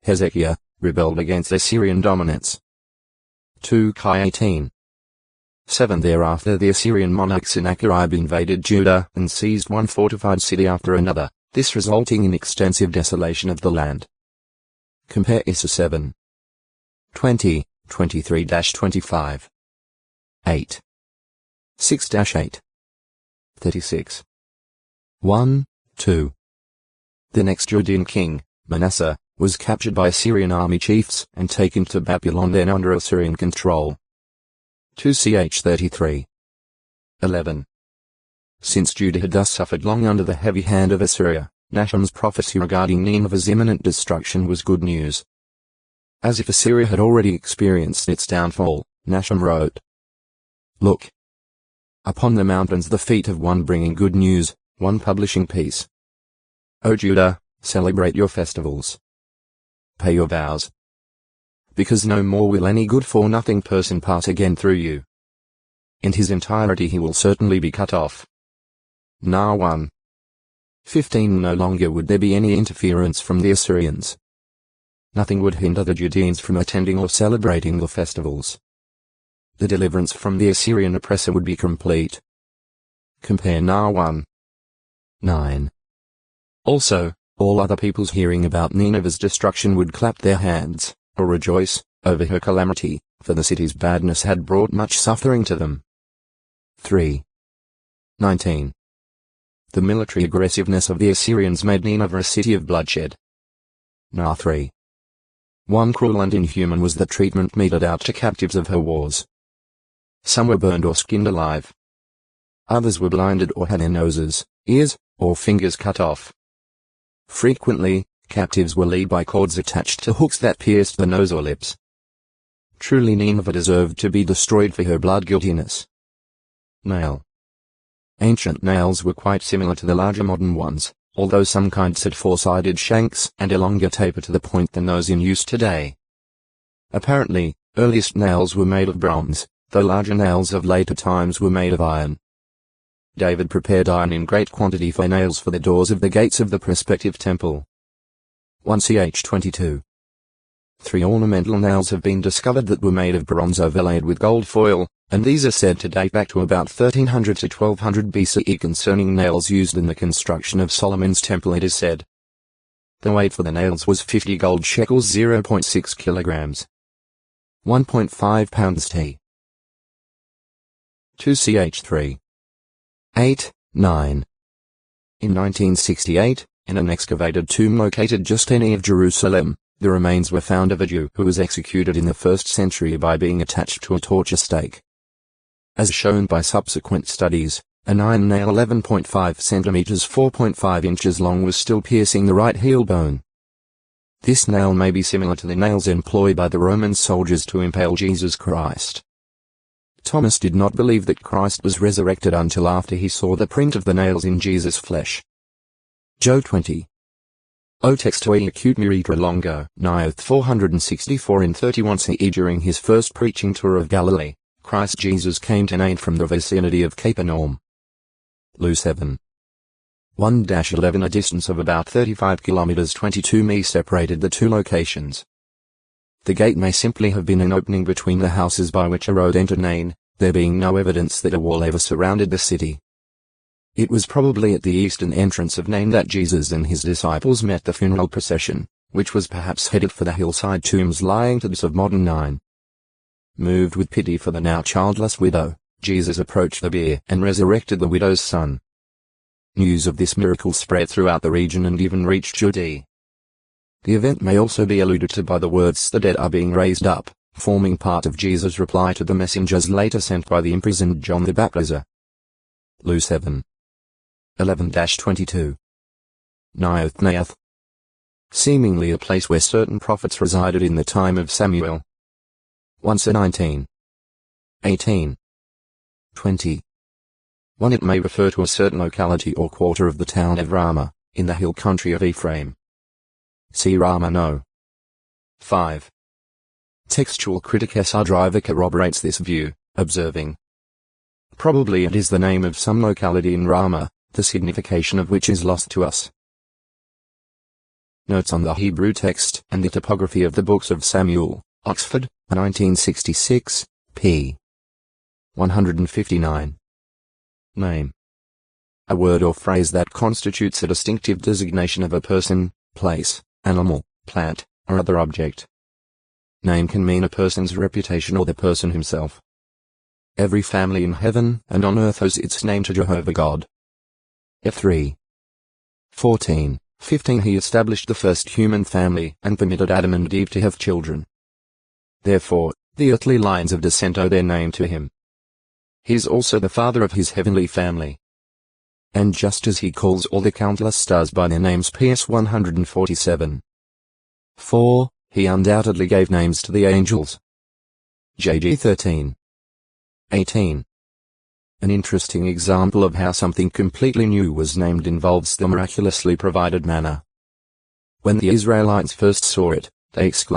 Hezekiah, rebelled against Assyrian dominance. 2 Kai 18. 7 Thereafter the Assyrian monarch Sennacherib invaded Judah and seized one fortified city after another, this resulting in extensive desolation of the land. Compare Issa 7. 20, 23-25. 8. 6-8. 36. 1, 2. The next Judean king, Manasseh, was captured by Assyrian army chiefs and taken to Babylon, then under Assyrian control. 2 Ch 33. 11. Since Judah had thus suffered long under the heavy hand of Assyria, Nahum's prophecy regarding Nineveh's imminent destruction was good news. As if Assyria had already experienced its downfall, Nahum wrote, "Look! Upon the mountains the feet of one bringing good news, one publishing peace. O Judah, celebrate your festivals. Pay your vows. Because no more will any good-for-nothing person pass again through you. In his entirety he will certainly be cut off." Nah 1. 15 No longer would there be any interference from the Assyrians. Nothing would hinder the Judeans from attending or celebrating the festivals. The deliverance from the Assyrian oppressor would be complete. Compare Nah 1. 9. Also, all other peoples hearing about Nineveh's destruction would clap their hands, or rejoice, over her calamity, for the city's badness had brought much suffering to them. 3. 19. The military aggressiveness of the Assyrians made Nineveh a city of bloodshed. Nah 3. 1 Cruel and inhuman was the treatment meted out to captives of her wars. Some were burned or skinned alive. Others were blinded or had their noses, ears, or fingers cut off. Frequently, captives were led by cords attached to hooks that pierced the nose or lips. Truly Nineveh deserved to be destroyed for her blood guiltiness. Nail. Ancient nails were quite similar to the larger modern ones, although some kinds had four-sided shanks and a longer taper to the point than those in use today. Apparently, earliest nails were made of bronze, though larger nails of later times were made of iron. David prepared iron in great quantity for nails for the doors of the gates of the prospective temple. 1 Ch 22. 3 ornamental nails have been discovered that were made of bronze overlaid with gold foil, and these are said to date back to about 1300 to 1200 BCE. Concerning nails used in the construction of Solomon's temple, it is said, the weight for the nails was 50 gold shekels, 0.6 kilograms. 1.5 pounds t. 2 Ch 3. 8, 9. In 1968, in an excavated tomb located just east of Jerusalem, the remains were found of a Jew who was executed in the 1st century by being attached to a torture stake. As shown by subsequent studies, an iron nail 11.5 centimeters 4.5 inches long was still piercing the right heel bone. This nail may be similar to the nails employed by the Roman soldiers to impale Jesus Christ. Thomas did not believe that Christ was resurrected until after he saw the print of the nails in Jesus' flesh. Joe 20. O textoi acute miritra longo, Nioth 464 in 31 CE. During his first preaching tour of Galilee, Christ Jesus came to Nain from the vicinity of Capernaum. Lu 7. 1-11. A distance of about 35 kilometers 22 mi separated the two locations. The gate may simply have been an opening between the houses by which a road entered Nain, there being no evidence that a wall ever surrounded the city. It was probably at the eastern entrance of Nain that Jesus and his disciples met the funeral procession, which was perhaps headed for the hillside tombs lying to the east of modern Nain. Moved with pity for the now childless widow, Jesus approached the bier and resurrected the widow's son. News of this miracle spread throughout the region and even reached Judea. The event may also be alluded to by the words "the dead are being raised up," forming part of Jesus' reply to the messengers later sent by the imprisoned John the Baptizer. Lu 7. 11-22. Naioth. Seemingly a place where certain prophets resided in the time of Samuel. 1 19. 18. 20. 1. It may refer to a certain locality or quarter of the town of Ramah, in the hill country of Ephraim. See Ramah no. 5. Textual critic S.R. Driver corroborates this view, observing, probably it is the name of some locality in Ramah, the signification of which is lost to us. Notes on the Hebrew text and the topography of the books of Samuel, Oxford, 1966, p. 159. Name. A word or phrase that constitutes a distinctive designation of a person, place, animal, plant, or other object. Name can mean a person's reputation or the person himself. Every family in heaven and on earth owes its name to Jehovah God. F3. 14. 15. He established the first human family and permitted Adam and Eve to have children. Therefore, the earthly lines of descent owe their name to him. He is also the father of his heavenly family. And just as he calls all the countless stars by their names, PS 147. 4. He undoubtedly gave names to the angels. JG 13. 18. An interesting example of how something completely new was named involves the miraculously provided manna. When the Israelites first saw it, they exclaimed,